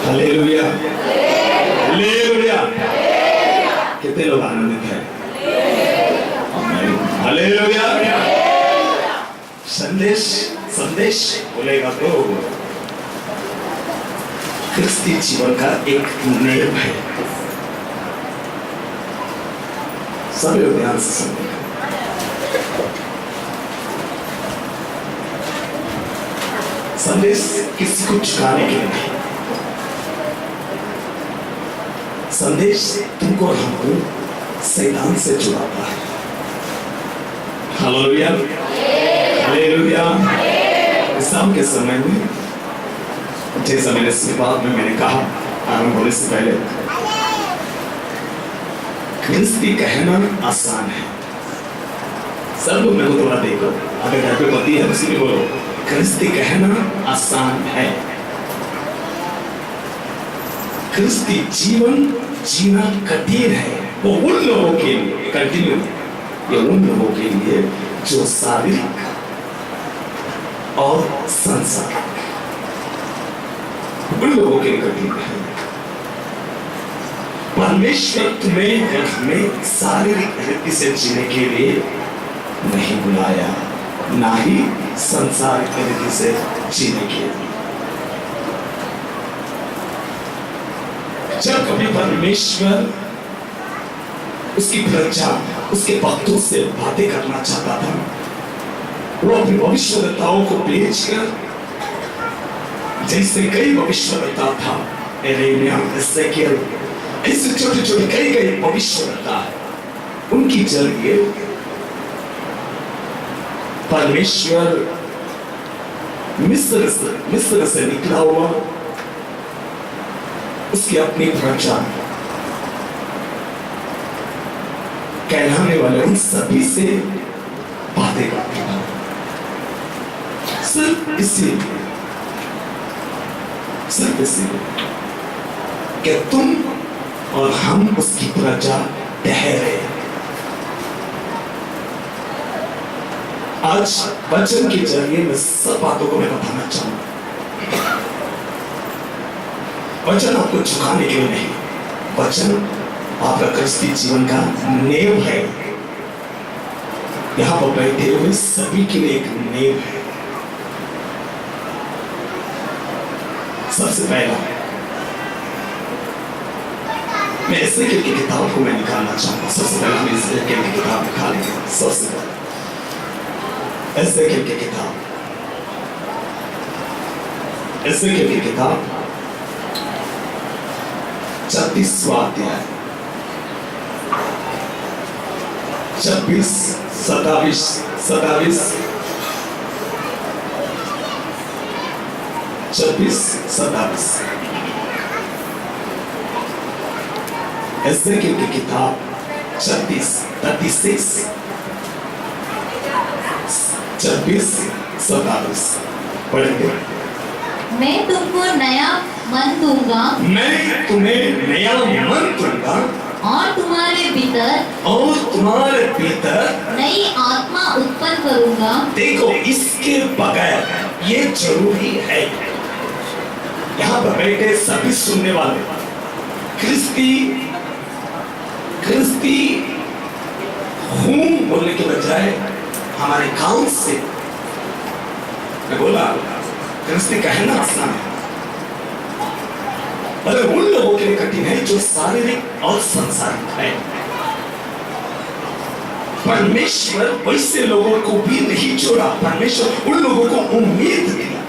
Hallelujah, hallelujah. कितने लोग आनंदित हैं? हालेलुया। संदेश संदेश बोलेगा तो क्रिस्ती जीवन का एक नेम है। सभी लोग ध्यान से सुनिए। संदेश किसी को झुकाने के लिए नहीं, संदेश तुमको और हमको शैतान से जुड़ाता है। Hallelujah, hallelujah. शाम के समय में जैसा मैंने शुरुआत में मैंने कहा, आरंभ होने से पहले, क्रिस्ती कहना आसान है। सब लोग मेरे को थोड़ा देखो, अगर घर पे पति है उसी में बोलो, क्रिस्ती कहना आसान है। क्रिस्ती जीवन जीना कठिन है। वो उन लोगों के लिए कंटिन्यू, ये उन लोगों के लिए जो शारीरिक और सांसारिक, उन लोगों के लिए कठिन है। परमेश्वर तुम्हें और हमें शारीरिक रीति से जीने के लिए नहीं बुलाया, ना ही सांसारिक रीति से जीने के लिए। जब कभी परमेश्वर उसकी प्रजा, उसके भक्तों से बातें करना चाहता था, वो अपने भविष्यवक्ताओं को भेजकर, जैसे कई भविष्यवक्ता था, यिर्मयाह, एजेकियल, ऐसे छोटे छोटे कई भविष्यवक्ता है, उनकी जरिए परमेश्वर मिस्र से निकला हुआ उसकी अपनी प्रजा कहलाने वाले उन सभी से बातें करता था। सिर्फ इसीलिए कि तुम और हम उसकी प्रजा ठहरे। आज वचन के जरिए मैं सब बातों को मैं बताना चाहूंगा। वचन आपको झुकाने के लिए नहीं, वचन आपका क्रिस्ती जीवन का नेम है। यहां पर बैठे हुए सभी के लिए एक नेम है। सबसे पहला मैं एजेकियल की किताब को मैं निकालना चाहूंगा। सबसे पहले हम एजेकियल की किताब निकालेंगे। सबसे पहले एजेकियल की किताब, एजेकियल की किताब 36वां अध्याय 26, 27, 26, 27। एजेकियल की किताब 36, 27 पढ़ेंगे। मैं तुमको नया मन दूंगा, मैं तुम्हें नया मन दूंगा, और तुम्हारे भीतर नई आत्मा उत्पन्न करूंगा। देखो, इसके बगैर ये जरूरी है, यहाँ पर बैठे सभी सुनने वाले, क्रिस्ती हूं बोलने के बजाय हमारे गांव से मैं बोला क्रिस्ती कहना आसान है, अरे उन लोगों के लिए कठिन है जो शारीरिक और सांसारिक है। परमेश्वर वैसे लोगों को भी नहीं छोड़ा। परमेश्वर उन लोगों को उम्मीद दिया,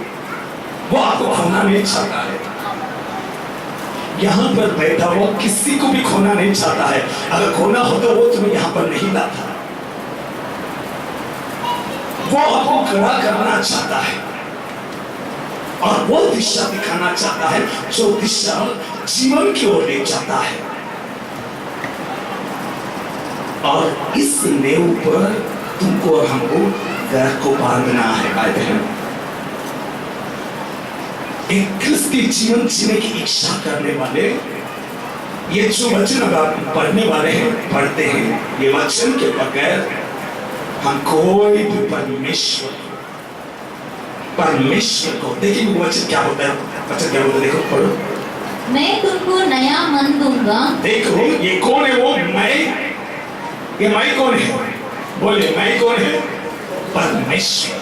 वो आपको खोना नहीं चाहता है। यहां पर बैठा हुआ किसी को भी खोना नहीं चाहता है। अगर खोना हो तो वो तुम्हें यहां पर नहीं लाता। वो आपको खड़ा करना चाहता है और वो दिशा दिखाना चाहता है जो दिशा जीवन की ओर ले जाता है। और इस नेव पर तुमको और हमको घर को बांधना है भाई बहन। एक क्रिस्ती जीवन जीने की इच्छा करने वाले, ये जो वचन अगर पढ़ने वाले हैं, पढ़ते हैं, ये वचन के बगैर हम कोई भी परमेश्वर को देखिए। वचन क्या होता है? वचन क्या होता है? देखो, पढ़ो। मैं तुमको नया मन दूंगा। देखो ये कौन है वो मैं? ये मैं कौन है? बोले मैं कौन है? परमेश्वर।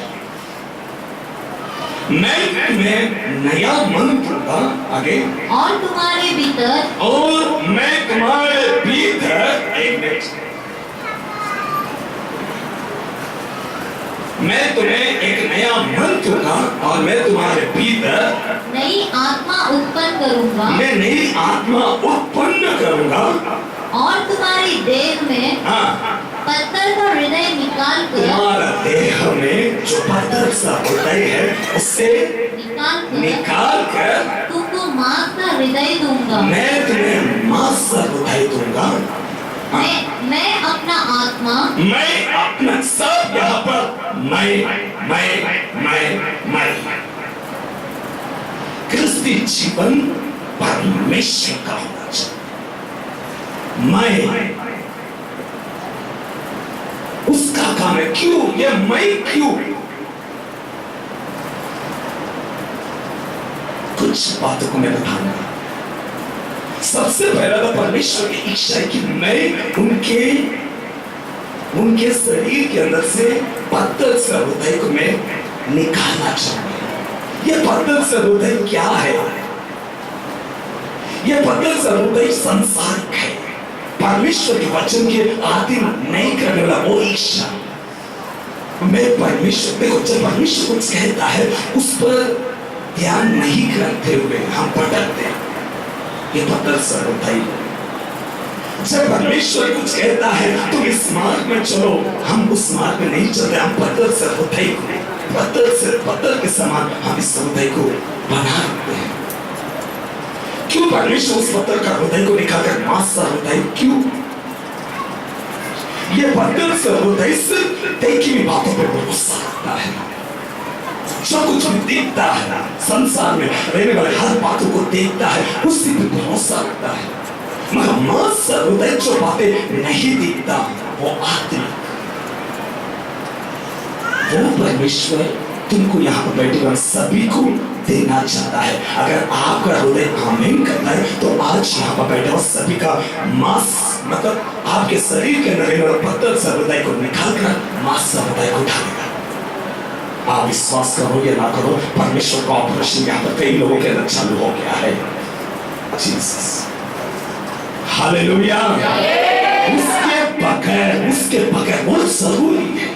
मैं तुम्हें नया मन दूंगा। आगे और तुम्हारे भीतर और मैं तुम्हारे भीतर, एक मिनट, मैं तुम्हें एक नया मन दूंगा और मैं तुम्हारे भीतर नई आत्मा उत्पन्न करूंगा। मैं नई आत्मा उत्पन्न करूंगा और तुम्हारी देह में हाँ, पत्थर का हृदय निकाल कर तुम्हारा देह में जो पत्थर सा हृदय है उससे निकाल कर तुमको मांस का हृदय दूंगा। मैं तुम्हें मांस सा हृदय दूंगा। हाँ, मैं अपना आत्मा, मैं अपना सब यहाँ पर मैं क्रिस्ती जीवन परमेश्वर का होना चाहिए। मैं उसका काम है। क्यों ये मैं क्यों? कुछ बातों को मैं बताऊंगा। सबसे पहला तो परमेश्वर की इच्छा है कि मैं उनके शरीर के अंदर से पत्थर से हृदय को मैं निकालना चाहूंगा। ये पत्थर से हृदय क्या है? ये पत्थर से हृदय संसारिक है। परमेश्वर के वचन के आदिम नहीं करने वाला वो इच्छा। मैं परमेश्वर, देखो जब परमेश्वर कुछ कहता है उस पर ध्यान नहीं करते हुए हम भटकते हैं। ये पत्थर से हृदय। जब परमेश्वर कुछ कहता है तुम इस मार्ग में चलो, हम उस मार्ग में नहीं चलते। हम पत्थर से हृदय को, पत्थर के समान हम इस हृदय को बना रखते हैं। क्यों परमेश्वर उस पत्थर का हृदय को निकालकर मांस सा हृदय क्यों? ये पत्थर से हृदय सिर्फ देखी हुई बातों पर भरोसा रखता है। जो कुछ भी देखता है संसार में रहने वाले हर बातों को देखता है, उसी पर भरोसा रखता है। मगर मांस सा हृदय जो बातें नहीं दिखता वो आत्मिक, वो परमेश्वर तुमको यहाँ पर बैठे हुए सभी को देना चाहता है। अगर आपका हृदय आमीन करता है तो आज यहाँ पर बैठे हुए सभी का मांस, मतलब आपके शरीर के अंदर रहने वाला पत्थर सा हृदय को निकाल कर मांस सा हृदय को उठाएगा। आप विश्वास करो या ना करो, परमेश्वर का ऑपरेशन यहाँ पर कई लोगों के अंदर चालू हो गया है। Jesus, hallelujah. उसके बगैर बहुत जरूरी है।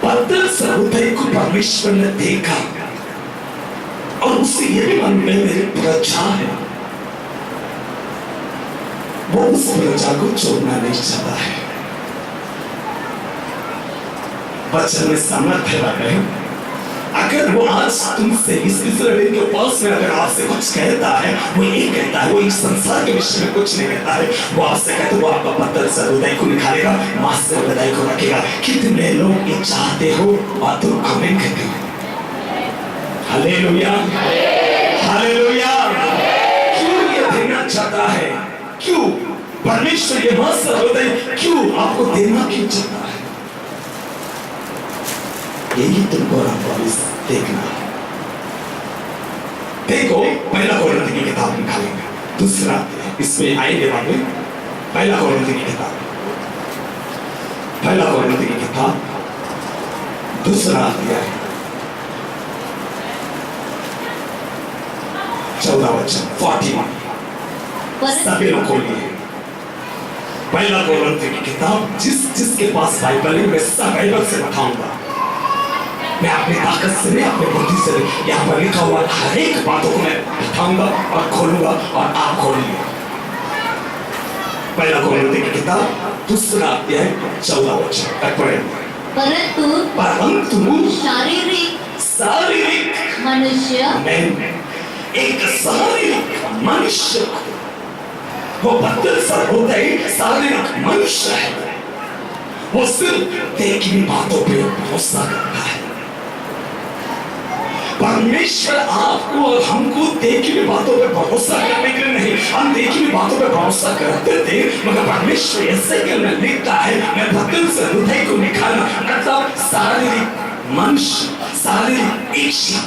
पत्थर से हृदय को परमेश्वर ने देखा और उससे ये भी मन में मेरी प्रजा है, वो उस प्रजा को छोड़ना नहीं चाहता है। वचन में सामर्थ्य है। अगर वो आज तुमसे इस लड़के के पास में अगर आपसे कुछ कहता है, वो ये कहता है, वो इस संसार के विषय में कुछ नहीं कहता है, वो आपसे कहता है वो आपका पत्थर से हृदय को निकालेगा, मांस से हृदय को रखेगा। कितने लोग ये चाहते हो और तुम आमीन कहते हो? Hallelujah, hallelujah. क्यों ये देना चाहता है? क्यों परमेश्वर ये मांस से हृदय क्यों आपको देना क्यों चाहता है? यही तुमको देखना है। देखो पहला कोरिन्थी की किताब निकालेंगे, दूसरा इसमें आएंगे बाद में। पहला कोरिन्थी की किताब, पहला कोरिन्थी की किताब दूसरा अध्याय 14 वचन 41 सभी लोग खोलिए। पहला कोरिन्थी की किताब, जिसके पास बाइबल है मैं सब बाइबल से बताऊंगा। मैं अपनी ताकत से नहीं, अपनी बुद्धि से नहीं, यहाँ पर लिखा हुआ हर एक बातों को मैं बताऊंगा और खोलूंगा और आप खोलिए। पहला कोरिन्थी की किताब दूसरा अध्याय 14 वचन तक पढ़ेंगे। परंतु शारीरिक मनुष्य, एक शारीरिक मनुष्य, वो पत्थर सा हृदय शारीरिक मनुष्य है, वो सिर्फ देखी हुई बातों पे भरोसा करता है। परमेश्वर आपको और हमको देखी हुई बातों पे भरोसा करने के लिए नहीं, हम देखी हुई बातों पे भरोसा करते थे, मगर परमेश्वर ऐसे के लिए लिखता है मैं पत्थर से हृदय को निकालना, मतलब शारीरिक मनुष्य, शारीरिक इच्छा।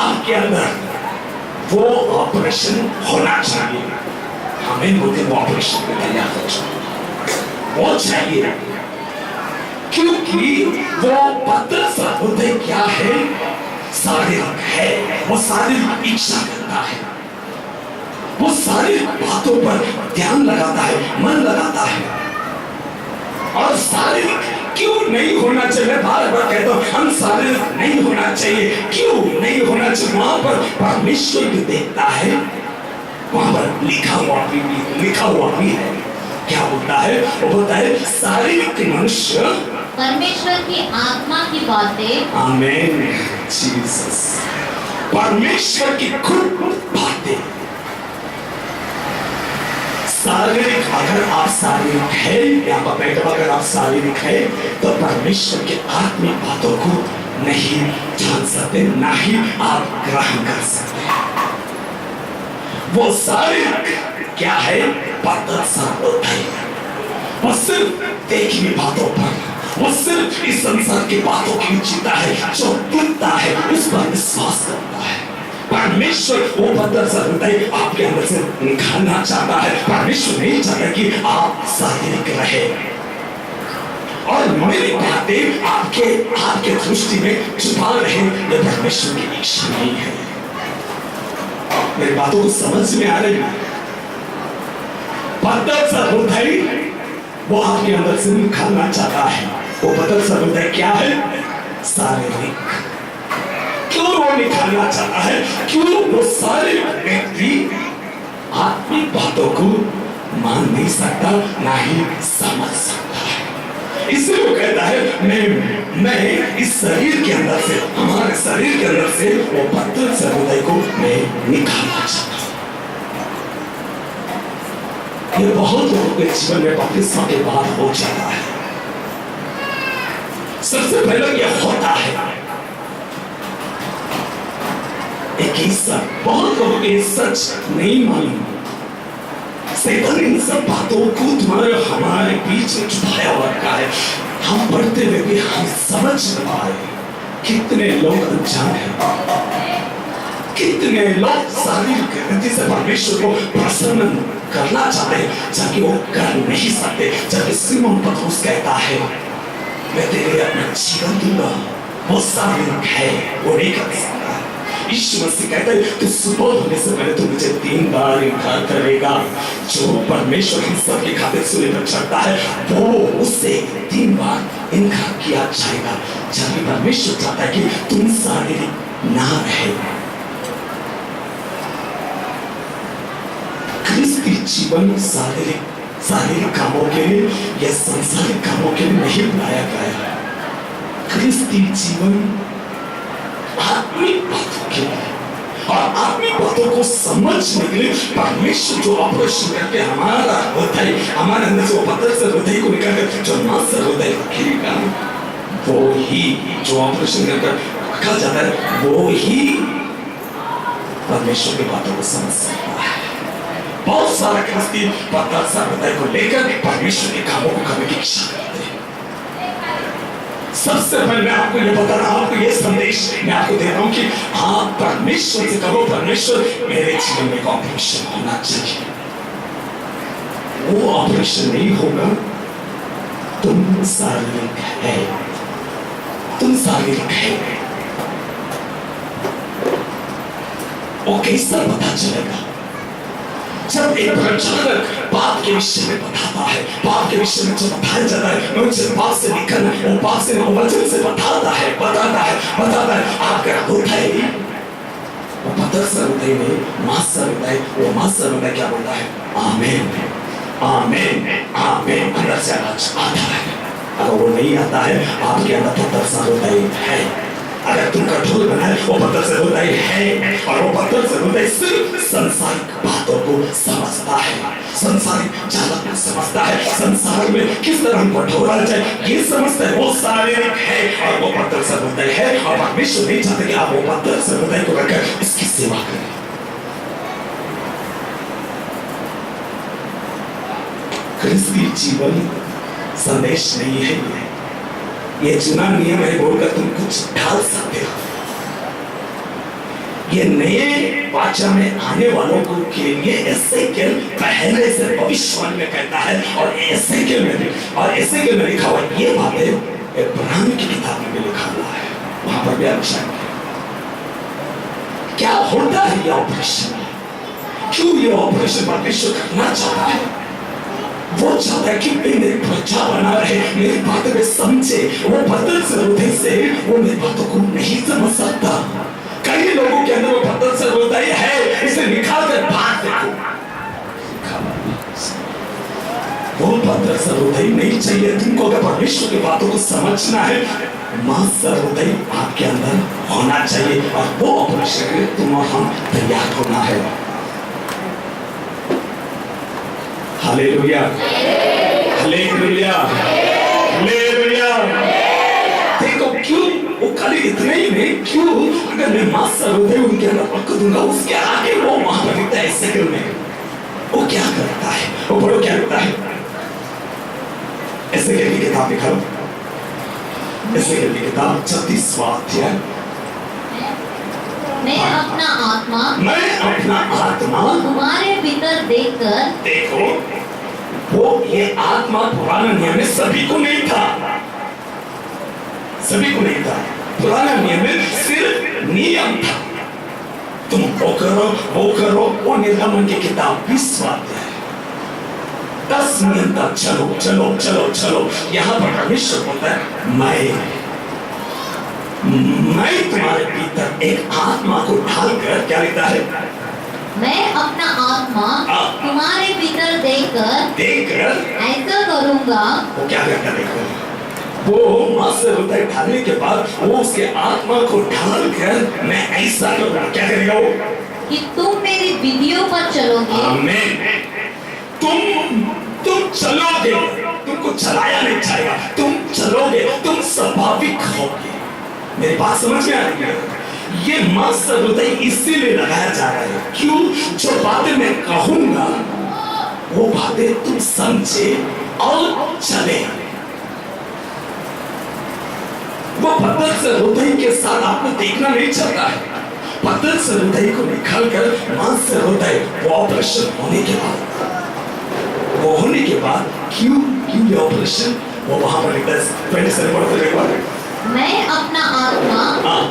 आपके अंदर वो ऑपरेशन होना चाहिए। हमें बोलते वो ऑपरेशन में तैयार हो जाए, वो चाहिए, क्योंकि वो पतरस हृदय क्या है? शारीरिक है। वो शारीरिक इच्छा करता है, वो शारीरिक बातों पर ध्यान लगाता है, मन लगाता है। और शारीरिक क्यों नहीं होना चाहिए? मैं बार बार कहता हूं हम शारीरिक नहीं होना चाहिए। क्यों नहीं होना चाहिए? वहां पर परमेश्वर भी देखता है, वहां पर लिखा हुआ भी है। क्या बोलता है? वो बोलता है शारीरिक मनुष्य परमेश्वर की आत्मा की बातें, आमेन जीसस, परमेश्वर की खुद बातें। शारीरिक, अगर आप शारीरिक है, यहाँ पर बैठा अगर आप शारीरिक है, तो परमेश्वर के आत्मिक बातों को नहीं जान सकते, ना ही आप ग्रहण कर सकते। वो शारीरिक क्या है? पतरस है। वो सिर्फ देखी बातों पर, वो सिर्फ इस संसार की बातों की चिंता है, जो टूटता है उस पर विश्वास करता है। परमेश्वर वो पतरस हृदय आपके अंदर से निकालना चाहता है। परमेश्वर नहीं चाहता कि आप शारीरिक रहे। और मेरी बातें आपके दृष्टि में छुपा रहे, ये परमेश्वर की इच्छा नहीं है। मेरी बातों को समझ में आ रही है? पतरस हृदय वो आपके अंदर से निकालना चाहता है। वो पतरस हृदय क्या है? शारीरिक। क्यों वो निकालना चाहता है? क्यों? वो शारीरिक व्यक्ति आत्मिक बातों को मान नहीं सकता, ना ही समझ सकता है। इसलिए वो कहता है मैं इस शरीर के अंदर से, हमारे शरीर के अंदर से वो पतरस हृदय को मैं निकालना चाहता हूं। ये बहुत लोगों के जीवन में बपतिस्मा के बाद हो जाता है। सबसे पहले यह होता है एक हिस्सा, बहुत लोगों के सच नहीं मालूम। शैतान इन सब बातों को तुम्हारे हमारे बीच में छुपाया हुआ है। हम पढ़ते हुए भी हम समझ नहीं पाए। कितने लोग अनजान हैं, कितने लोग शारीरिक गति से परमेश्वर को प्रसन्न करना चाहते हैं, जबकि वो कर नहीं सकते। जबकि सिमोन पतरस कहता है मैं तेरे अपना जीवन दूंगा, वो शारीरिक है, वो नहीं कर सकता। यीशु मसीह कहता है तू सुबह होने से पहले तू मुझे 3 बार इनकार करेगा। जो परमेश्वर हम सबके खातिर सूली पर चढ़ता है, वो उससे 3 बार इनकार किया जाएगा। जबकि परमेश्वर चाहता है कि तुम शारीरिक ना रहे। क्रिस्ती जीवन शारीरिक कामों के लिए या सांसारिक कामों के लिए नहीं बनाया गया। क्रिस्ती जीवन आत्मिक बातों के लिए, और आत्मिक बातों को समझने के लिए परमेश्वर जो ऑपरेशन करके हमारा हृदय, हमारे अंदर से वो पतरस हृदय को निकाल कर जो नासर हृदय रखेगा, वो ही जो ऑपरेशन करके रखा जाता है, वो ही परमेश्वर की बातों को समझ सकता है। बहुत सारा क्रिस्ती पतरस हृदय को लेकर परमेश्वर के कामों को करने की इच्छा करते हैं। सबसे पहले मैं आपको ये बता रहा हूं, आपको ये संदेश मैं आपको दे रहा हूं कि आप परमेश्वर से कहो, परमेश्वर मेरे जीवन में ऑपरेशन होना चाहिए। वो ऑपरेशन नहीं होगा, तुम शारीरिक है, तुम शारीरिक है। वो कैसा पता चलेगा? जब एक प्रचारक पाप के विषय में बताता है, पाप के विषय में जो बताया जाता है, मुझे पाप से निकलना, वो पाप से वचन से बताता है। आपका हृदय, वो पतरस हृदय में मास्टर हृदय, वो मास्टर हृदय क्या बोलता है? आमीन, आमीन, आमीन। अंदर से आवाज आता है। अगर वो नहीं आता है, आपके अंदर पतरस हृदय है। अगर तुम कठोर बनाए, वो पतरस हृदय है। और वो पतरस हृदय सिर्फ संसारिक बातों को समझता है, संसारिक चालक को समझता है, संसार में किस तरह हम कठोर आ जाए ये समझता है। वो शारीरिक है और वो पतरस हृदय है। और परमेश्वर नहीं चाहते कि आप वो पतरस हृदय को रखकर इसकी सेवा करें। क्रिस्ती जीवन संदेश नहीं है ये चुना नियम है बोलकर तुम कुछ ढाल सकते हो। ये नए वाचा में आने वालों को के लिए एसेकिएल पहले से भविष्यवाणी में कहता है, और एसेकिएल में लिखा हुआ ये बातें इब्रानी की किताब में भी लिखा हुआ है, वहां पर भी अच्छा क्या होता है ये ऑपरेशन, क्यों ये ऑपरेशन परमेश्वर करना चाहता है। वो चाहता है कि मेरी प्रजा बना रहे, मेरी बातों में समझे। वो पत्थर से हृदय से वो मेरी बातों को नहीं समझ सकता। कई लोगों के अंदर वो पत्थर से हृदय है, इसे निकाल कर बाहर देखो। वो पत्थर से हृदय नहीं चाहिए तुमको। अगर परमेश्वर की बातों को समझना है, मां से हृदय आपके अंदर होना चाहिए, और वो ऑपरेशन के लिए तुम और हम तैयार होना है। Hallelujah, hallelujah, hallelujah. देखो क्यों वो खाली इतने ही नहीं, क्यों अगर मैं मां से हृदय उनके अंदर पक दूंगा, उसके आगे वो वहां पर लिखता है एसेकिएल में वो क्या करता है, वो बड़ो क्या करता है। एसेकिएल की किताब लिखा, एसेकिएल की किताब 36वां अध्याय। मैं अपना आत्मा तुम्हारे भीतर देकर, देखो वो ये आत्मा पुराना नियम में सभी को नहीं था, सभी को नहीं था। पुराना नियम में सिर्फ नियम था, तुम वो करो। वो निर्गमन की किताब 20वां अध्याय 10 नियम था, चलो चलो चलो चलो। यहाँ पर परमेश्वर बोलता है मैं तुम्हारे भीतर एक आत्मा को ढालकर, क्या लिखता है, मैं अपना आत्मा तुम्हारे भीतर देकर ऐसा करूंगा। वो क्या करता है, वो मां से हृदय ढालने के बाद वो उसके आत्मा को ढालकर मैं ऐसा करूंगा। क्या करेगा वो, कि तुम मेरी विधियों पर चलोगे। आमीन। तुम चलोगे, तुमको चलाया नहीं जाएगा, तुम चलोगे, तुम स्वाभाविक होगे। मेरी बात समझ में आ रही है। ये मां से हृदय इसीलिए लगाया जा रहा है, क्यों, जो बातें मैं कहूंगा वो बातें तुम समझे और चले। वो पत्थर से हृदय के साथ आपको देखना नहीं चाहता है। पत्थर से हृदय को निकालकर मां से हृदय, वो ऑपरेशन होने के बाद क्यों ये ऑपरेशन, वो वहां पर लिखा है 27 पढ़ते एक बार। मैं अपना आत्मा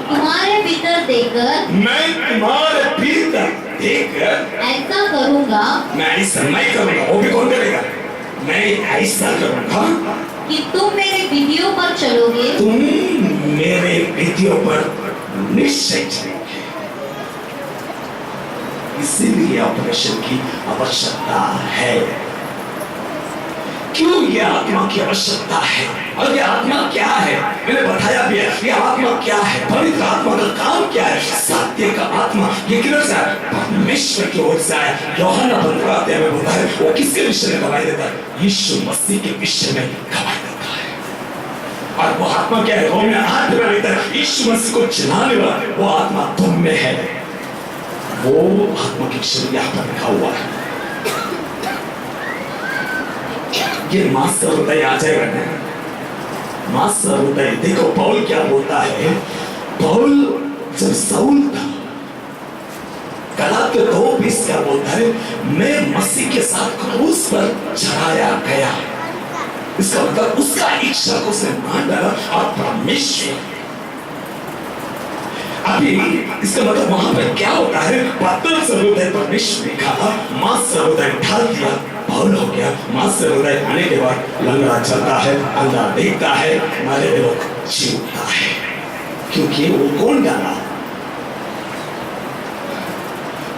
तुम्हारे भीतर देकर, मैं तुम्हारे भीतर देकर ऐसा करूंगा। मैं ऐसा नहीं करूंगा, वो भी कौन करेगा, मैं ऐसा करूंगा कि तुम मेरे विधियों पर चलोगे। तुम मेरे विधियों पर निश्चय चलोगे। इसीलिए ऑपरेशन की आवश्यकता है। क्यों ये आत्मा की आवश्यकता है, और ये आत्मा क्या है, मैंने बताया भी है। ये आत्मा क्या है, पवित्र आत्मा का काम क्या है, सत्य का आत्मा ये किधर से आया, परमेश्वर की ओर से आया। यूहन्ना 15 अध्याय में बोलता है वो किसके विषय में गवाही देता है, यीशु मसीह के विषय में गवाही देता है। और वो आत्मा क्या है, रोमियो 8 में लिखता है यीशु मसीह को चिन्हाने वाला वो आत्मा तुम में है। वो आत्मा की विषय यहाँ पर लिखा हुआ है। ये मास्टर हृदय आ जाएगा ना, मास्टर हृदय। देखो पौल क्या बोलता है, पौल जब साउल था, गलात्य 2:20 क्या बोलता है, मैं मसीह के साथ क्रूस पर चढ़ाया गया। इसका मतलब उसका इच्छा को उसने मान डाला, और परमेश्वर अभी इसका मतलब वहां पर क्या होता है, पत्थर से हृदय परमेश्वर ने कहा, मां से हृदय ढाल दिया, पौल हो गया। मां से हृदय आने के बाद लंगड़ा चलता है, अंधा देखता है, मरे लोग जीवता है। क्योंकि वो कौन डाला,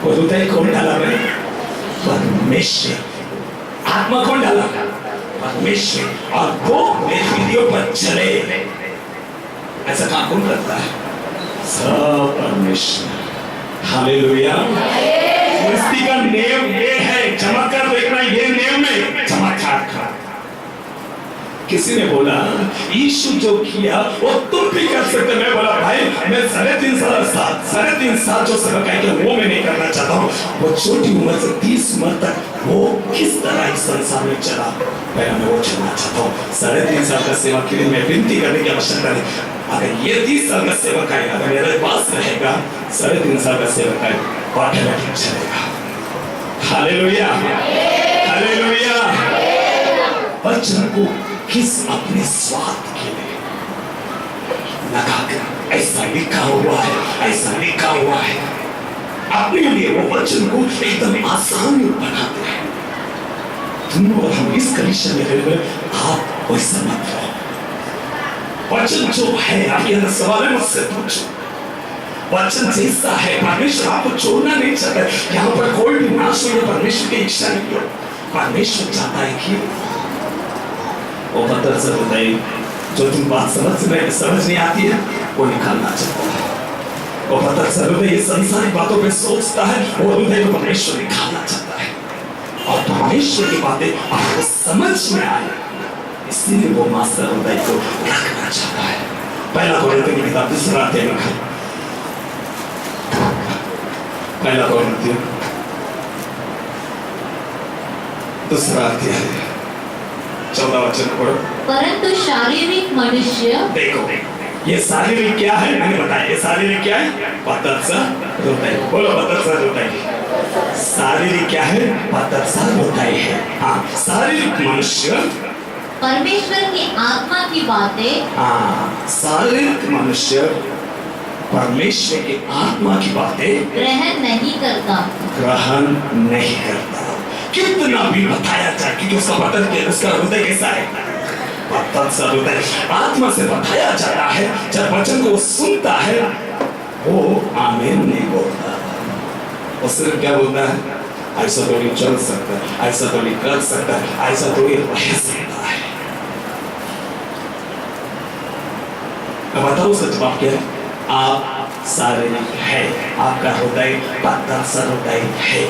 वो हृदय कौन डाला, मैं परमेश्वर। आत्मा कौन डाला, परमेश्वर। और वो मेरी विधियों पर चले, ऐसा काम कौन करता है, सब परमेश्वर। हालेलुया। सृष्टि का नियम ये है, चमत्कार देखना ये नियम है, चमत्कार का। किसी ने बोला यीशु जो किया वो तुम भी कर सकते। मैं बोला भाई मैं 3.5 साल जो सेवा किया वो मैं नहीं करना चाहता हूँ। वो छोटी उम्र से 30 उम्र तक वो किस तरह इस संसार में चला, मैं वो चलना चाहता हूँ। 3.5 साल का सेवा के लिए मैं विनती करने की आवश्यकता नहीं। अगर ये 30 साल का सेवा करेगा, अगर मेरे पास रहेगा, 3.5 साल का सेवक है, ऑटोमेटिक चलेगा। Hallelujah, hallelujah. वचन को किस अपने स्वार्थ के लिए लगाकर ऐसा लिखा हुआ है, ऐसा लिखा हुआ है, अपने लिए वो वचन को एकदम आसान बनाते हैं। तुम और हम इस कलीसिया में रहकर आप वैसा मत रहो। वचन जो है आपके अंदर सवाल है, मुझसे पूछो। वचन जैसा है, परमेश्वर आपको छोड़ना नहीं चाहता। यहाँ पर कोई भी नाश हो, परमेश्वर की इच्छा नहीं हो। परमेश्वर चाहता है कि वो पत्थर से हृदय, जो तुम बात समझ नहीं आती है, वो निकालना चाहता है। वो पत्थर से हृदय संसारिक बातों पे सोचता है, वो हृदय को परमेश्वर निकालना चाहता है। और परमेश्वर की बातें आपको समझ में आए, इसलिए वो मास्टर हृदय को रखना चाहता है। पहला कोरिन्थियों की किताब 2 अध्याय में, पहला कोरिन्थियों 2 अध्याय 14 वचन पढ़ो। परंतु शारीरिक मनुष्य, देखो ये शारीरिक क्या है, मैंने बताया ये शारीरिक क्या है, पत्थर सा हृदय। बोलो पत्थर सा हृदय। शारीरिक क्या है, पत्थर सा हृदय है। हाँ, शारीरिक मनुष्य परमेश्वर की आत्मा की बातें, हाँ, शारीरिक मनुष्य परमेश्वर की आत्मा की बातें ग्रहण नहीं करता। ग्रहण नहीं करता। कितना भी बताया जाए कि उसका पत्थर के, उसका हृदय कैसा है, पत्थर सा हृदय। आत्मा से बताया जाता है, जब वचन को सुनता है वो आमीन नहीं बोलता, वो सिर्फ क्या बोलता है, ऐसा थोड़ी चल सकता है, ऐसा थोड़ी कर सकता है, ऐसा थोड़ी रह सकता है। मैं बताऊं उसका जवाब क्या है, आप शारीरिक है, आपका हृदय पत्थर सा हृदय है।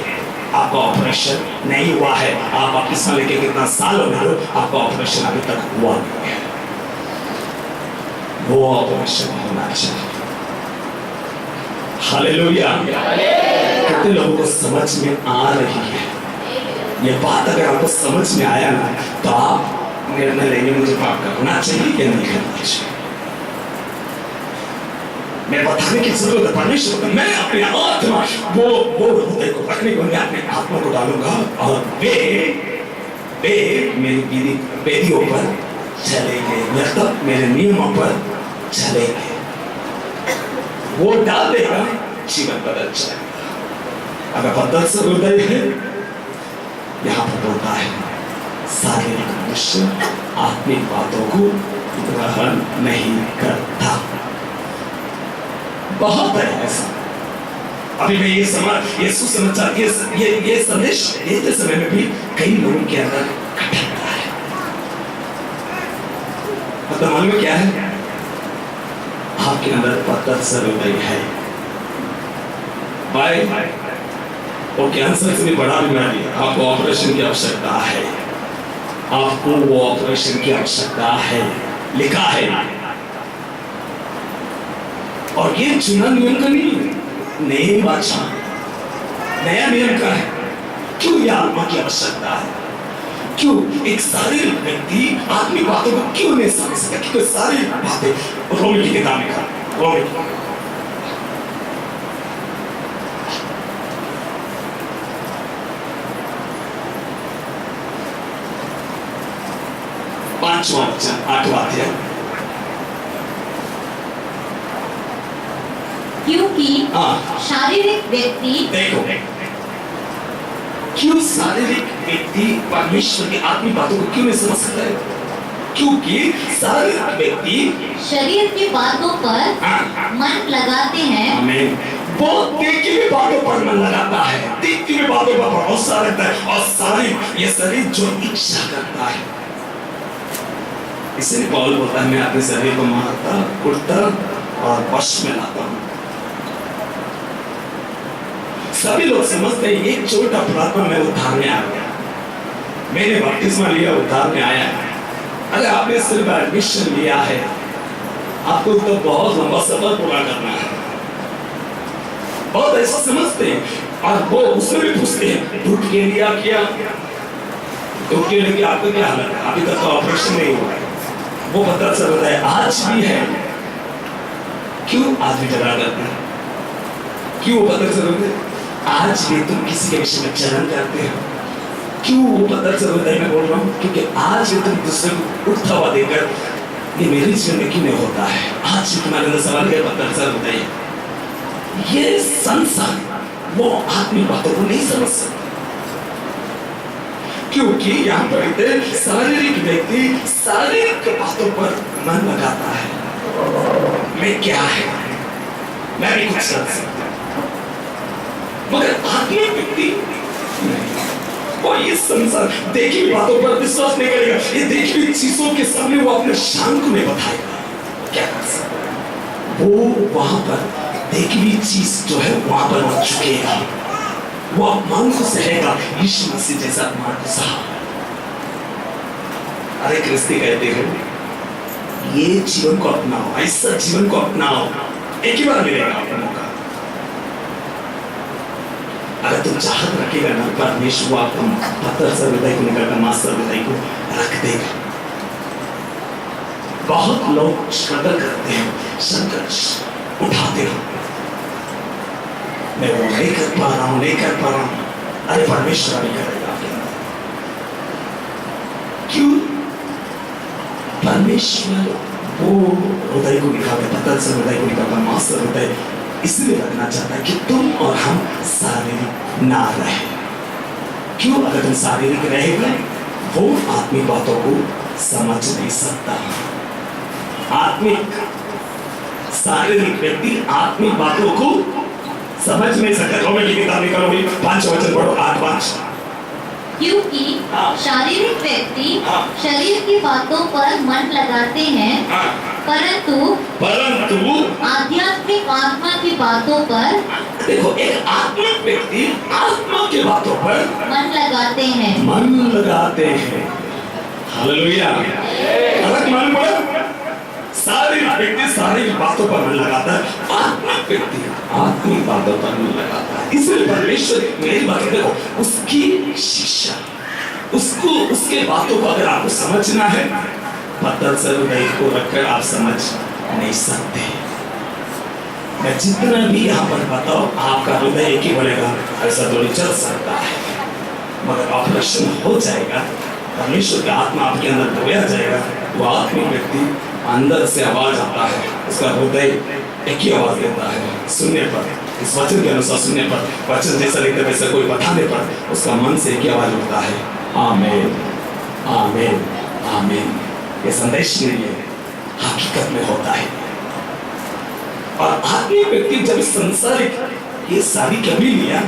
आपका ऑपरेशन नहीं हुआ है, आप वापिस लेके कितना साल हो गए, आपका ऑपरेशन अभी तक हुआ नहीं है। वो ऑपरेशन होना चाहिए। हालेलुया। कितने लोगों को समझ में आ रही है ये बात? अगर आपको समझ में आया ना, तो आप निर्णय लेंगे मुझे पाप करना चाहिए या नहीं करना चाहिए। मैं बताने की जरूरत है परमेश्वर को। मैं अपने आत्मा वो हृदय को रखने को, मैं अपने आत्मा को डालूंगा और वे मेरी बेदियों पर चलेंगे, मतलब मेरे नियमों पर चलेंगे। वो डाल देगा, जीवन बदल जाएगा। अगर पत्थर से हृदय है, यहाँ पर बोलता है शारीरिक मनुष्य आत्मिक बातों को ग्रहण नहीं करता। बहुत है ऐसा। अभी मैं ये सुसमाचार ये संदेश देते समय में भी कई लोगों के अंदर कठिनता है। मतलब मालूम क्या है, आपके अंदर पत्थर सा हृदय है भाई, वो कैंसर से भी बड़ा बीमारी है, आपको ऑपरेशन की आवश्यकता है, आपको वो ऑपरेशन की आवश्यकता है, लिखा है। और ये चुना नियम का नहीं, नए बादशाह नया नियम का है। क्यों ये आत्मा की आवश्यकता है? क्यों एक शारीरिक व्यक्ति आत्मिक बातों को क्यों नहीं समझ सकता? क्योंकि सारी बातें रोमी की किताब में लिखा, रोमी 5वां वचन 8वां अध्याय। क्योंकि शारीरिक व्यक्ति, देखो क्यों शारीरिक व्यक्ति परमेश्वर की आत्मिक बातों को क्यों नहीं समझ सकता है? क्योंकि शारीरिक व्यक्ति शरीर की बातों पर मन लगाते हैं। आमीन। वो देखी हुई बातों पर मन लगाता है, देखती हुई बातों पर भरोसा रखता है, और सारी ये शरीर जो इच्छा करता है। इसलिए पौल बोलता है, मैं अपने शरीर को मारता, उड़ता और वश में लाता हूँ। सभी लोग समझते हैं एक छोटा प्रार्थना में उद्धार में आ गया, मैंने बपतिस्मा लिया उद्धार में आया। अगर आपने सिर्फ एडमिशन लिया है, आपको तो बहुत लंबा सफर पूरा करना है। बहुत ऐसा समझते हैं, और वो उसमें भी पूछते हैं टूट के लिया क्या, टूट के लिए आपका क्या हालत है? अभी तक तो ऑपरेशन नहीं हुआ है। वो पता चल रहा है आज भी है। क्यों आज भी झगड़ा करते हैं? क्यों वो पत्थर से रोकते? आज भी तुम किसी के विषय में जलन करते हो। क्यों वो पत्थर से रोकते? मैं बोल रहा हूँ क्योंकि आज भी तुम दूसरे को उठता हुआ देखकर ये मेरे जीवन में क्यों नहीं होता है? आज भी तुम्हारे अंदर सवाल के पत्थर से रोकते हैं। ये संसार वो आत्मिक बातों को नहीं समझ सकता, क्योंकि यहाँ पर शारीरिक व्यक्ति शारीरिक बातों पर मन लगाता है। मैं क्या है, मैं भी कुछ कर सकता हूं, मगर आत्मिक व्यक्ति वो ये संसार देखी हुई बातों पर विश्वास नहीं करेगा। ये देखी हुई चीजों के सामने वो अपने शान को नहीं बताएगा। क्या कर सकता है? वो वहां पर देखी हुई चीज जो है वहां पर वो झुकेगा, वो अपमान को सहेगा। यीशु मसीह जैसा अपमान को सहा। अरे क्रिस्ती कहते हो ये जीवन को अपनाओ, ऐसा जीवन को अपनाओ, एक ही बार मिलेगा आपको मौका। अगर तुम चाहत रखेगा ना, परमेश्वर आपका पत्थर से हृदय को निकालकर मांस हृदय को रख देगा। बहुत लोग स्ट्रगल करते हैं, संघर्ष उठाते हो, मैं वो नहीं कर पा रहा हूं, नहीं कर पा रहा हूं। अरे परमेश्वर नहीं करेगा आपके अंदर। क्यों? परमेश्वर वो हृदय को निकाले, पत्थर से हृदय को निकालकर मांस हृदय इसलिए रखना चाहता है कि तुम और हम शारीरिक ना रहे। क्यों? अगर तुम शारीरिक रहेगा वो आत्मिक बातों को समझ नहीं सकता। आत्मिक शारीरिक व्यक्ति आत्मिक बातों को समझ नहीं सकता। रोमे की किताब निकालो, 5 वचन पढ़ो, 8-5। क्योंकि शारीरिक व्यक्ति शरीर की बातों पर मन लगाते हैं, परंतु आध्यात्मिक आत्मा की बातों पर, देखो, एक आत्मिक व्यक्ति आत्मा की बातों पर मन लगाते हैं, मन लगाते हैं। हालेलुया। अलग मन पर शारीरिक व्यक्ति शारीरिक बातों पर मन लगाता है, आत्मिक व्यक्ति आत्मिक बातों पर मन लगाता है। इसलिए परमेश्वर मेरी बात देखो, उसकी शिक्षा, उसको उसके बातों को अगर आपको समझना है, पत्थर से हृदय को रखकर आप समझ नहीं सकते। मैं जितना भी यहाँ पर बताऊं, आपका हृदय एक ही बढ़ेगा ऐसा तो नहीं चल सकता है, मगर ऑपरेशन हो जाएगा, परमेश्वर का आत्मा आपके अंदर बोया जाएगा। वो आत्मिक व्यक्ति अंदर से आवाज आता है, उसका हृदय एक ही आवाज देता है सुनने पर, इस वचन के अनुसार सुनने पर, वचन जैसा लिखते वैसा कोई बताने पर उसका मन से एक ही आवाज होता है, आमीन, आमीन, आमीन। ये संदेश नहीं है, हकीकत में होता है। और आत्मिक व्यक्ति जब संसारिक ये सारी कभी लिया,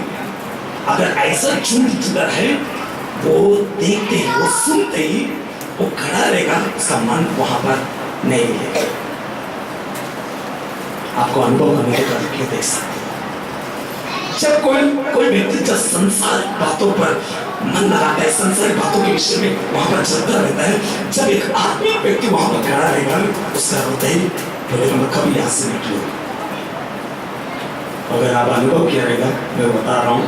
अगर ऐसा झूठ जिधर है, वो देखते ही, वो सुनते ही वो खड़ा रहेगा, उसका मन वहां पर नहीं है। आपको अनुभव करने के देख सकते हैं। जब कोई व्यक्ति जब संसारिक बातों पर मन लगाता है, संसारिक बातों के विषय में वहां पर चलता रहता है, जब एक आत्मिक व्यक्ति वहां पर खड़ा रहेगा, उसका हृदय बोलेगा मैं कभी यहां से निकलूं। अगर आप अनुभव किया रहेगा, मैं बता रहा हूं,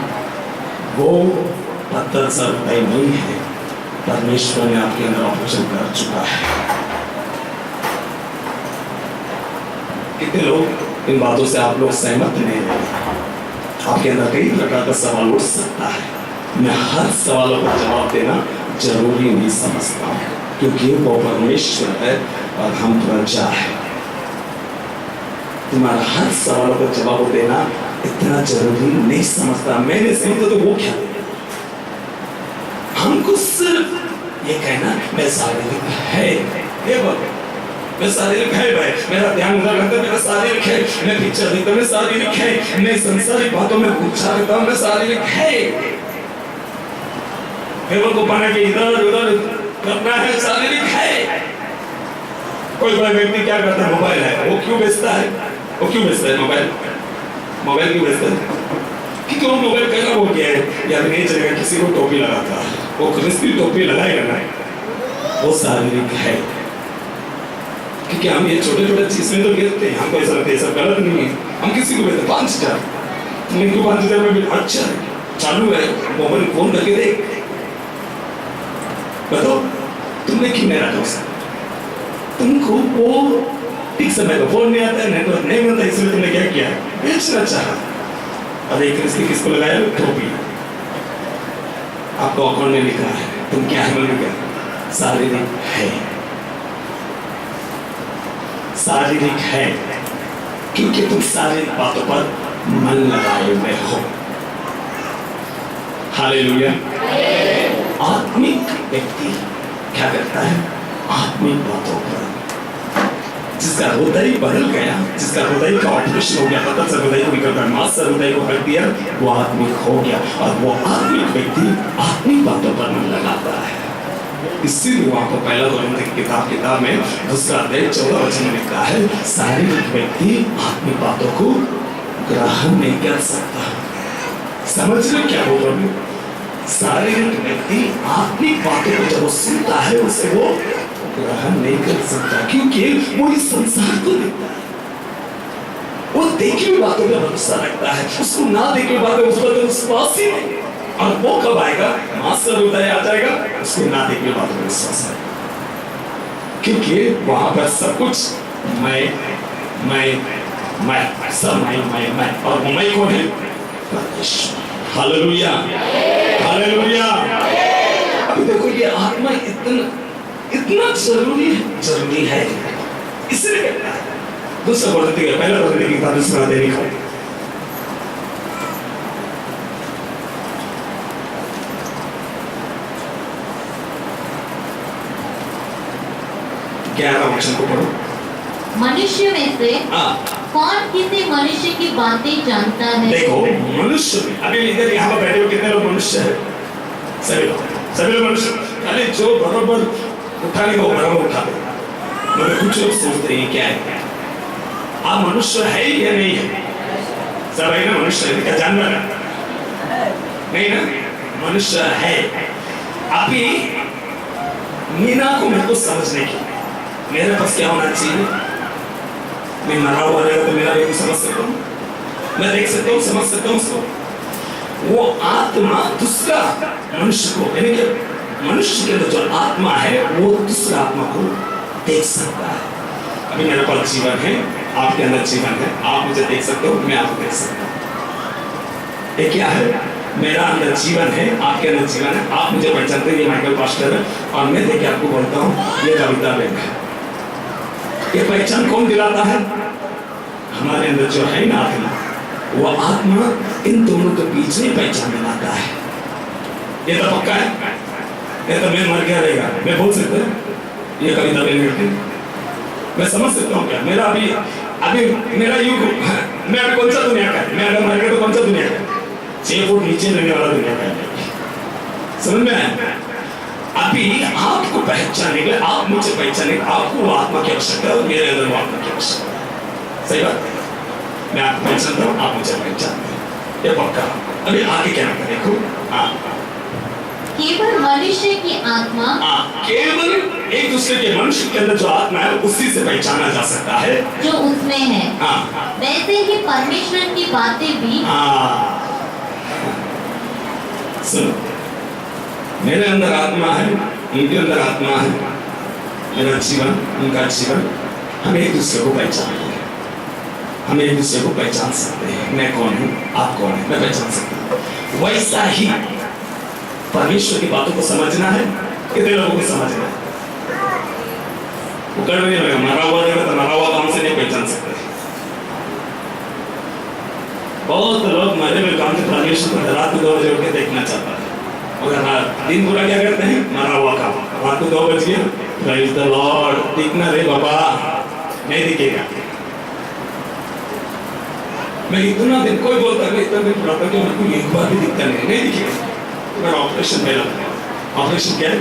वो पत्थर सा हृदय नहीं है, परमेश्वर ने आपके अंदर ऑपरेशन कर चुका है। कितने लोग इन बातों से आप लोग सहमत नहीं हैं? आपके अंदर कई प्रकार का सवाल उठ सकता है। मैं हर सवालों का जवाब देना जरूरी नहीं समझता, क्योंकि वो परमेश्वर है और हम प्रजा है। तुम्हारा हर सवालों का जवाब देना इतना जरूरी नहीं समझता। मैंने समझता तो वो क्या, हमको सिर्फ ये कहना मैं शारीरिक है, ये बोल मैं शारीरिक है भाई, मेरा ध्यान उधर रहता है, मेरा शारीरिक है, मैं पिक्चर देखता हूं, मैं शारीरिक है, मैं संसारिक बातों में पूछा रहता हूं, मैं शारीरिक है। केवल को बना के इधर उधर करना है, शारीरिक है। कोई बड़ा व्यक्ति क्या करता है, मोबाइल है, वो क्यों बेचता है? वो क्यों बेचता है मोबाइल? मोबाइल क्यों बेचता है? क्योंकि वो मोबाइल कहना वो क्या है, या नहीं चलेगा, किसी को टोपी लगाता है, वो क्रिस्पी टोपी लगाएगा ना, वो शारीरिक है। क्योंकि हम ये छोटे छोटे चीज में तो गिरते हैं, हमको ऐसा लगता है सब गलत नहीं है, हम किसी को बेचते 5,000, तुमने क्यों 5,000 में भी अच्छा है, चालू है, मोबाइल फोन करके देख, बताओ तुमने क्यों नहीं रखा उसे? तुमको वो ठीक समय पर फोन नहीं आता है, नेटवर्क नहीं मिलता, इसलिए तुमने क्या किया, बेचना चाहा। और एक किसने किसको लगाया? टोपी। आपको अकाउंट में लिखा है तुम क्या है? बोलोगे क्या? शारीरिक है। शारीरिक है क्योंकि तुम शारीरिक बातों पर मन लगाए हुए हो। हालेलुया। आत्मिक व्यक्ति क्या करता है? आत्मिक बातों पर, जिसका हृदय बदल गया, जिसका हृदय का ऑपरेशन हो गया, पता से हृदय को निकल गया, मांस से हृदय को हट दिया, वो आत्मिक हो गया। और वो आत्मिक व्यक्ति आत्मिक बातों पर मन लगाता है। इसीलिए वहां पर पहला कोरिन्थियों की किताब में दूसरा अध्याय 14 वचन में लिखा है, शारीरिक व्यक्ति आत्मिक बातों को ग्रहण नहीं कर सकता। समझ रहे क्या बोल रहा हूं? शारीरिक व्यक्ति आत्मिक बातों को जब वो सुनता है उसे वो ग्रहण नहीं कर सकता, क्योंकि वो इस संसार को देखता है। वो देखी हुई बातों पर भरोसा रखता है, उसको ना देखी हुई बातें उस पर विश्वास ही नहीं। और वो कब आएगा? मास्टर हृदय आ जाएगा, उसको ना देखी हुई बातों पर विश्वास है, क्योंकि वहां पर सब कुछ मैं सब मैं और वो मैं कौन है? परमेश्वर। Hallelujah, hallelujah. अभी देखो ये आत्मा इतना जरूरी है, इसलिए कहता है। दूसरा कोरिन्थियों का पहला कोरिन्थियों की किताब दूसरा अध्याय लिखा है, 11 वचन को पढ़ो। मनुष्य में से कौन किसी मनुष्य की बातें जानता है? देखो मनुष्य में, अभी इधर यहाँ पर बैठे हुए कितने लोग मनुष्य है? सभी लोग मनुष्य। खाली जो बराबर उठाने को बराबर उठा दे, मगर कुछ लोग सोचते हैं क्या है? आप मनुष्य है या नहीं है? सब है ना? मनुष्य है क्या? जानवर है नहीं ना? मनुष्य है। अभी मीना को मेरे को समझने की मेरे पास क्या होना चाहिए? मैं मरा हुआ रहेगा तो मेरा भी समझ सकता हूँ, मैं देख सकता हूँ, समझ सकता हूँ उसको। वो आत्मा दूसरा मनुष्य को, यानी कि मनुष्य के अंदर जो आत्मा है वो दूसरा आत्मा को देख सकता है। अभी मेरे पास जीवन है, आपके अंदर जीवन है, आप मुझे देख सकते हो, मैं आपको देख सकता हूँ। ये क्या है? मेरा अंदर जीवन है, आपके अंदर जीवन है, आप मुझे पहचानते हैं, ये माइकल पास्टर है, और मैं देख के आपको बोलता हूँ ये कविता बेग है। ये पहचान कौन दिलाता है? हमारे अंदर जो है ना आत्मा, वो आत्मा इन दोनों के बीच में पहचान दिलाता है। ये तो पक्का है, ये तो मैं मर गया रहेगा, मैं बोल सकता हूँ ये कविता बेग, मैं समझ सकता हूँ क्या? मेरा अभी मेरा युग, मैं अभी कौन सा दुनिया का है? मैं अगर मर गया तो कौन सा दुनिया का? 6 फुट नीचे रहने वाला दुनिया का है। समझ में आया? अभी आपको पहचानने के लिए, आप मुझे पहचानने, आपको वो आत्मा की आवश्यकता है और मेरे अंदर वो आत्मा की आवश्यकता है। सही बात है? मैं आपको पहचानता हूँ, आप मुझे पहचानते हैं, ये पक्का। अभी आगे क्या होगा देखो। केवल मनुष्य की आत्मा, केवल एक दूसरे के मनुष्य के अंदर जो आत्मा है उसी से पहचाना जा सकता है जो उसमें है। वैसे ही परमेश्वर की बातें भी। सुनो, मेरे अंदर आत्मा है, उनके अंदर आत्मा है, मेरा जीवन, उनका जीवन, हम एक दूसरे को पहचानते हैं, हम एक दूसरे को पहचान सकते हैं। मैं कौन हूँ, आप कौन है, मैं पहचान सकता हूँ। वैसा ही परमेश्वर की बातों को समझना है, कितने लोगों को समझना है? वो कर नहीं रहेगा, मरा हुआ रहेगा तो मरा हुआ काम से नहीं पहचान सकते। बहुत लोग मरे हुए काम से परमेश्वर को रात को 2 बजे उठ के देखना चाहता है, और दिन पूरा क्या करते हैं? मरा हुआ काम। रात को 2 बज गया, प्रेज़ द लॉर्ड, दिखना रे बाबा, नहीं दिखेगा। मैं इतना दिन, कोई बोलता है इतना दिन पढ़ा था कि मेरे को एक बार भी दिखता नहीं दिखेगा। मेरा ऑपरेशन पहला, ऑपरेशन क्या है?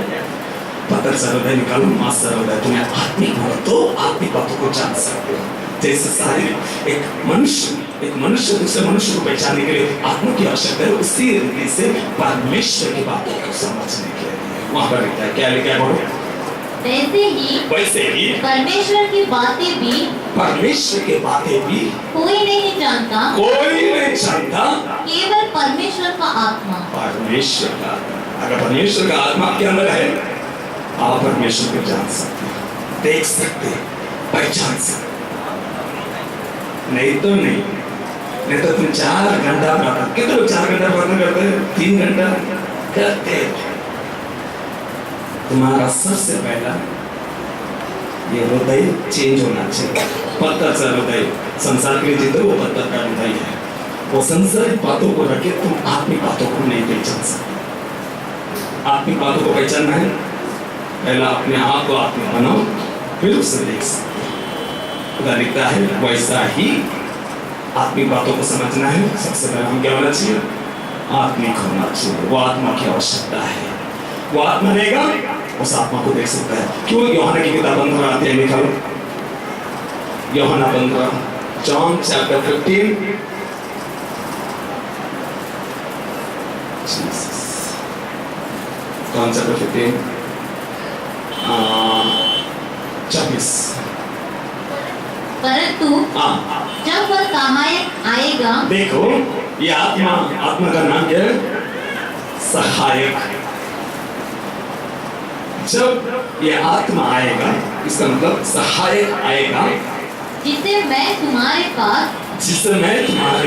पत्थर से हृदय निकालो, मांस से हृदय। तुम्हें आत्मिक हो तो आत्मिक बातों को जान सकते हो। जैसे शारीरिक एक मनुष्य दूसरे मनुष्य को पहचानने के लिए आत्मा की आवश्यकता है, उसी रीति से परमेश्वर की बातों को समझने के लिए वहां पर लिखा है, क्या लिखा है बोलो? वैसे ही परमेश्वर की बातें भी कोई नहीं जानता, केवल परमेश्वर का आत्मा। परमेश्वर का, अगर परमेश्वर का आत्मा आपके अंदर है, आप परमेश्वर को जान सकते हैं, देख सकते हैं, पहचान सकते, नहीं तो नहीं। नहीं तो तुम 4 घंटा प्रार्थना, कितने लोग 4 घंटा प्रार्थना करते हैं? 3 घंटा करते। तुम्हारा सबसे पहला ये हृदय चेंज होना चाहिए। पत्थर सा हृदय, संसार के लिए जितना वो पत्थर का हृदय है, वो संसारिक बातों को रखे तुम आत्मिक बातों को नहीं पहचान सकते। आत्मिक बातों को पहचानना है, पहला अपने आप को आत्मिक बनाओ, फिर उसे देख सकते। खुदा लिखता है वैसा ही आत्मिक बातों को समझना है। सबसे पहले हम क्या होना चाहिए? आत्मिक होना चाहिए। वो आत्मा की आवश्यकता है। वो आत्मा रहेगा, उस आत्मा को देख सकता है। क्यों? यूहन्ना की किताब 15 अध्याय लिखा हो, यूहन्ना 15, जॉन चैप्टर 15। John chapter 15 26। परंतु जब वह सहायक आएगा, देखो ये आत्मा का नाम क्या है? सहायक। जब ये आत्मा आएगा, इसका मतलब सहायक आएगा, जिसे मैं तुम्हारे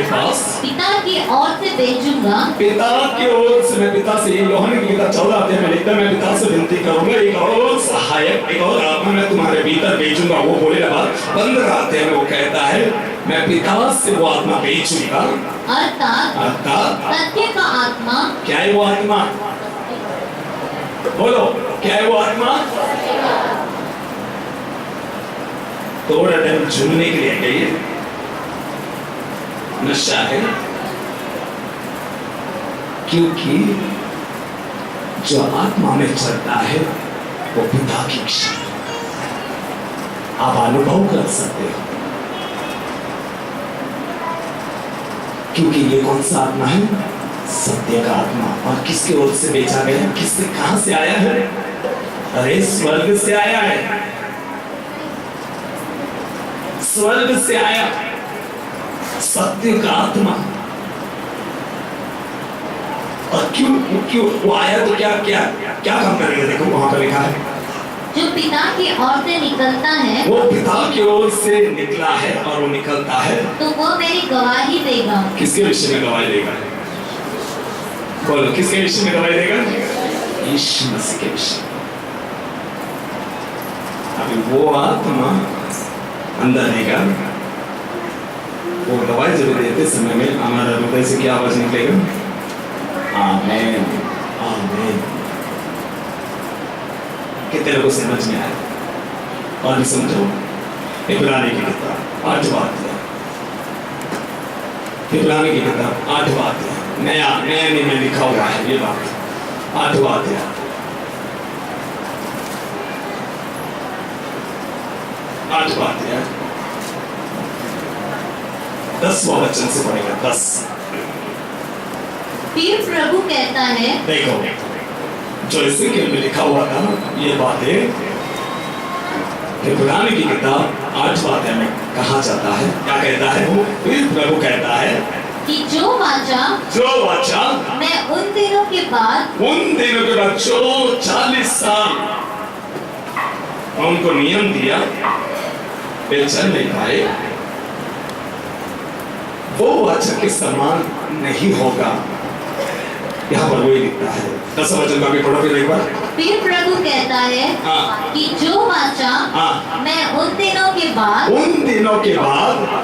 पास पिता की ओर से भेजूंगा। पिता की ओर से, मैं पिता से, यूहन्ना की किताब 14 अध्याय में लिखता है, मैं पिता से विनती करूंगा एक और सहायक, एक और आत्मा मैं तुम्हारे भीतर भेजूंगा। वो बोलेगा बात 15 अध्याय में वो कहता है मैं पिता से वो आत्मा भेजूंगा, अर्थात सत्य का आत्मा। क्या है वो आत्मा? बोलो क्या है वो आत्मा? थोड़ा टाइम झूमने के लिए गई नशा है, क्योंकि जो आत्मा में चलता है वो पिता की इच्छा आप अनुभव कर सकते हो। क्योंकि ये कौन सा आत्मा है? सत्य का आत्मा। और किसके ओर से भेजा गया? किससे, कहां से आया है? अरे स्वर्ग से आया है, स्वर्ग से आया सत्य का आत्मा। और क्यों वो आया? तो क्या क्या क्या काम करेगा? देखो वहां पर लिखा है जो पिता की ओर से निकलता है, वो पिता की ओर से निकला है और वो निकलता है, तो वो मेरी गवाही देगा। किसके विषय में गवाही देगा? बोलो किसके विषय में गवाही देगा? यीशु मसीह के विषय। अभी वो आत्मा अंदर रहेगा, वो गवाही जब देते समय में हमारा हृदय से क्या आवाज निकलेगा? आमीन, आमीन। कितने लोगों समझ में आया? और भी समझो। इब्रानी की किताब 8 अध्याय, इब्रानी की किताब 8 अध्याय, नया नियम में लिखा हुआ है ये बात। 8 अध्याय 8 अध्याय 10वां वचन से पढ़ेगा। 10। फिर प्रभु कहता है, देखो जो एसेकिएल में लिखा हुआ था ये बातें इब्रानी की किताब 8 अध्याय में कहा जाता है। क्या कहता है वो? फिर प्रभु कहता है कि जो वाचा मैं उन दिनों के बाद जो 40 साल उनको नियम दिया वे चल नहीं पाए, वो वाचा के समान नहीं होगा। यहाँ पर वही लिखता है। 10 वचन का भी पढ़ो फिर एक बार। फिर प्रभु कहता है कि जो वाचा मैं उन दिनों के बाद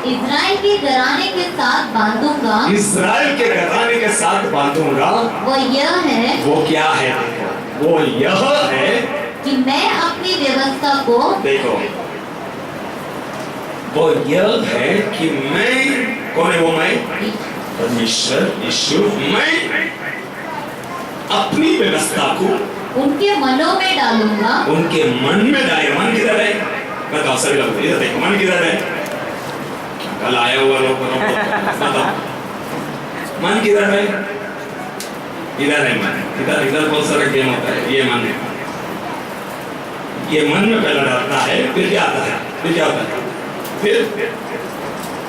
इस्राएल के घराने के साथ बांधूंगा, इस्राएल के घराने के साथ बांधूंगा, वो यह है, वो क्या है? वो यह है कि मैं अपनी व्यवस्था को, देखो वो यह है कि मैं, कौन है वो? मैं परमेश्वर यीशु, मैं अपनी व्यवस्था को उनके मनों में डालूंगा, उनके मन में डाले। मन किधर है? बताओ सभी लोग, इधर देखो मन किधर है? कल आया हुआ लोग बताओ मन किधर है? इधर है मन। इधर इधर बहुत सारा गेम होता है। ये मन है, ये मन में पहला डालता है, फिर क्या आता है? फिर क्या होता है? फिर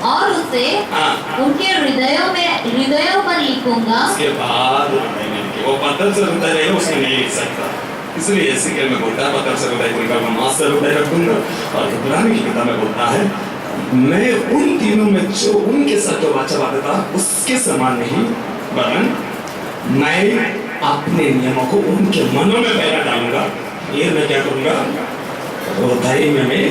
और उसे उनके हृदयों पर लिखूंगा। उसके बाद वो पत्थर से हृदय रहेगा, उसमें नहीं लिख सकता। इसलिए एसेकिएल में बोलता है पत्थर से हृदय को निकाल मांस से हृदय रख दूंगा। और इब्रानी की किताब में बोलता है मैं उन तीनों में जो उनके साथ जो वाचा बांधा था उसके समान नहीं, वरन मैं अपने नियमों को उनके मनों में पहला डालूंगा। ये मैं क्या करूंगा? हृदय में मैं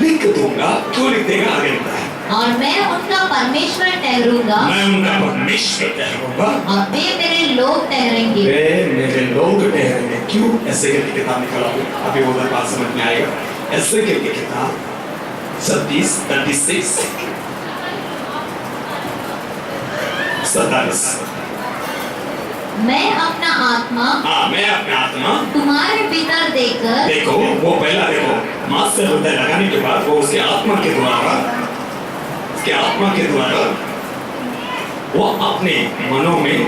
लिख दूंगा। क्यों लिख देगा? आगे लिखता है, और मैं उनका परमेश्वर ठहरूंगा, मैं उनका परमेश्वर ठहरूंगा और वे मेरे लोग ठहरेंगे। वे मेरे लोग ठहरेंगे। क्यों? ऐसे करके किताब निकाला अभी वो बात समझ में आएगा। ऐसे करके किताब 36 27 मैं अपना आत्मा मैं अपना आत्मा तुम्हारे भीतर देकर, देखो वो पहला देखो मां से हृदय लगाने के बाद वो उसके आत्मा के द्वारा वो अपने मनों में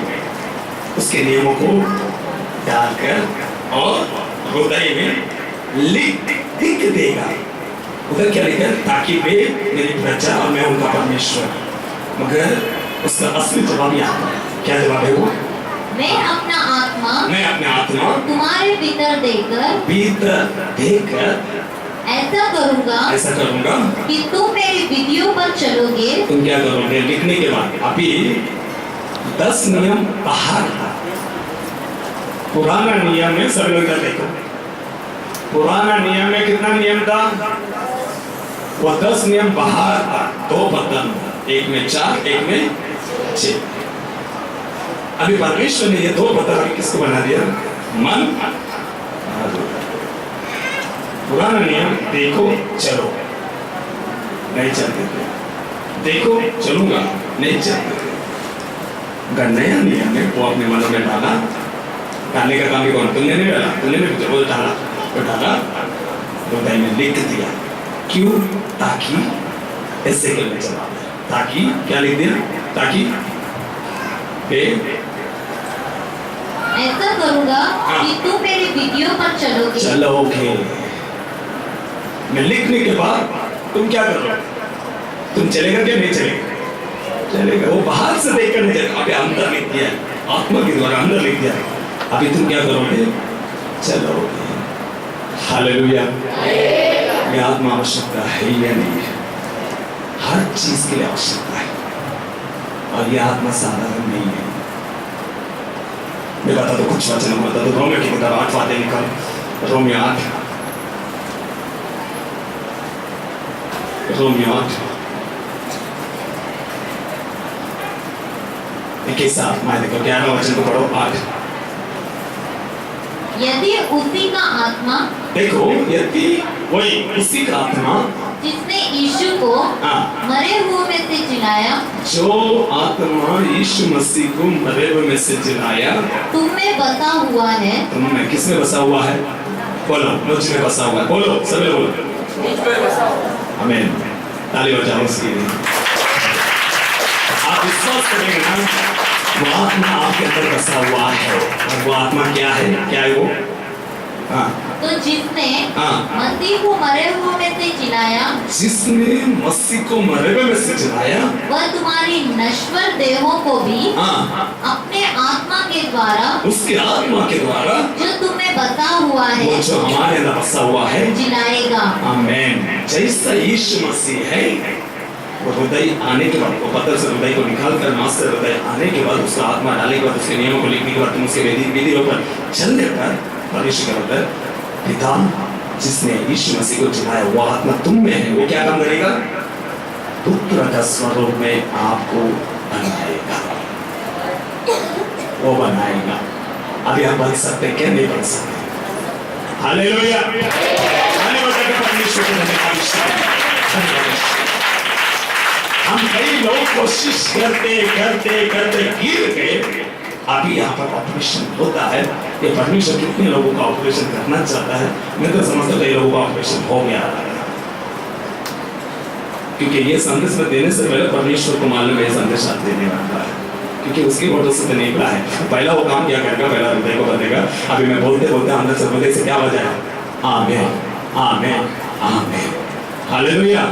उसके नियमों को डालकर और हृदय में लिख देगा। उधर क्या लिखा? ताकि वे मेरी प्रजा और मैं उनका परमेश्वर। मगर उसका असली जवाब यहाँ पर क्या जवाब है? वो मैं अपना आत्मा तुम्हारे भीतर देकर ऐसा करूंगा कि तुम मेरी विधियों पर चलोगे। तुम क्या करोगे? लिखने के बाद अभी 10 नियम बाहर था। पुराना नियम में सब लोग देखो, पुराना नियम में कितना नियम था? वो 10 नियम बाहर था। 2 बटन, एक में 4 एक में 6। अभी परमेश्वर ने ये 2 बटन किसको बना दिया? मन। पुराना नियम देखो चलो, नहीं चलते थे। देखो चलूंगा, नहीं चलते थे। अगर नया नियम है वो अपने मनों में डालने का काम कौन? तुमने नहीं डाला, तुमने नहीं वो डाला हृदय में लिख दिया। क्यों? ताकि ऐसे करने चला, ताकि क्या लिख दिया? ताकि ऐसा करूंगा कि तुम मेरी विधियों पर चलोगे। मैं लिखने के बाद तुम क्या करोगे? तुम चलेगा क्या? नहीं चलेगा? चलेगा। वो बाहर से देखकर नहीं चलेगा, अभी अंदर लिख दिया, आत्मा के द्वारा अंदर लिख दिया। अभी तुम क्या करोगे? चलोगे। हालेलुया। ये आत्मा आवश्यकता है या नहीं है? हर चीज के लिए आवश्यकता है, और ये आत्मा साधारण नहीं है। मैं बता दो कुछ वचन बता दो। रोमियो की किताब 8 वादे निकल, रोमियो 8 मैं देखो 11 वचन को पढ़ो। 8 यदि उसी का आत्मा, देखो यदि वही उसी का आत्मा जिसने यीशु को मरे हुए में से जिलाया, जो आत्मा यीशु मसीह को मरे हुए में से जिलाया, तुम में बसा हुआ है। तुम में किसमें बसा हुआ है? बोलो, मुझ में बसा हुआ है। बोलो, सभी बोलो। आमीन। ताली बजाओ उसके लिए। आप विश्वास करेंगे ना, वो आत्मा आपके अंदर बसा हुआ है। और वो आत्मा क्या है? क्या है वो? तो जिसने मसीह को मरे हुए में से जिलाया, वह तुम्हारी नश्वर देहों को भी अपने आत्मा के द्वारा, उसके आत्मा के द्वारा जो तुम्हें बसा हुआ है, वो जो हमारे अंदर बसा हुआ है, जिलाएगा। आमीन। जैसा यीशु मसीह है, वो हृदय आने के बाद, वो पत्थर से हृदय को निकाल कर मांस से हृदय आने के बाद, उसका आत्मा डालने के बाद, उसके नियमों को लिखने के बाद, तुम उसके विधियों पर चलने पर परमेश्वर के अंदर पिता जिसने यीशु मसीह को जिलाया, वो आत्मा तुम में है। वो क्या काम करेगा? पुत्र का स्वरूप में आपको बनाएगा। वो बनाएगा। अभी आप बन सकते क्या? नहीं बन सकते। हालेलुया। परमेश्वर के हम कई लोग कोशिश करते गिर गए। अभी यहाँ पर ऑपरेशन होता है। ये परमेश्वर कितने लोगों का ऑपरेशन करना चाहता है? मैं तो समझता कई लोगों का ऑपरेशन हो गया, क्योंकि ये संदेश में देने से पहले परमेश्वर को मालूम है संदेश आप देने वाला है, क्योंकि उसकी वजह से तो निकला है। पहला वो काम क्या करेगा? पहला हृदय को बदलेगा। अभी मैं बोलते अंदर से हृदय से क्या बजाएगा? आमीन, आमीन, आमीन। हालेलुया।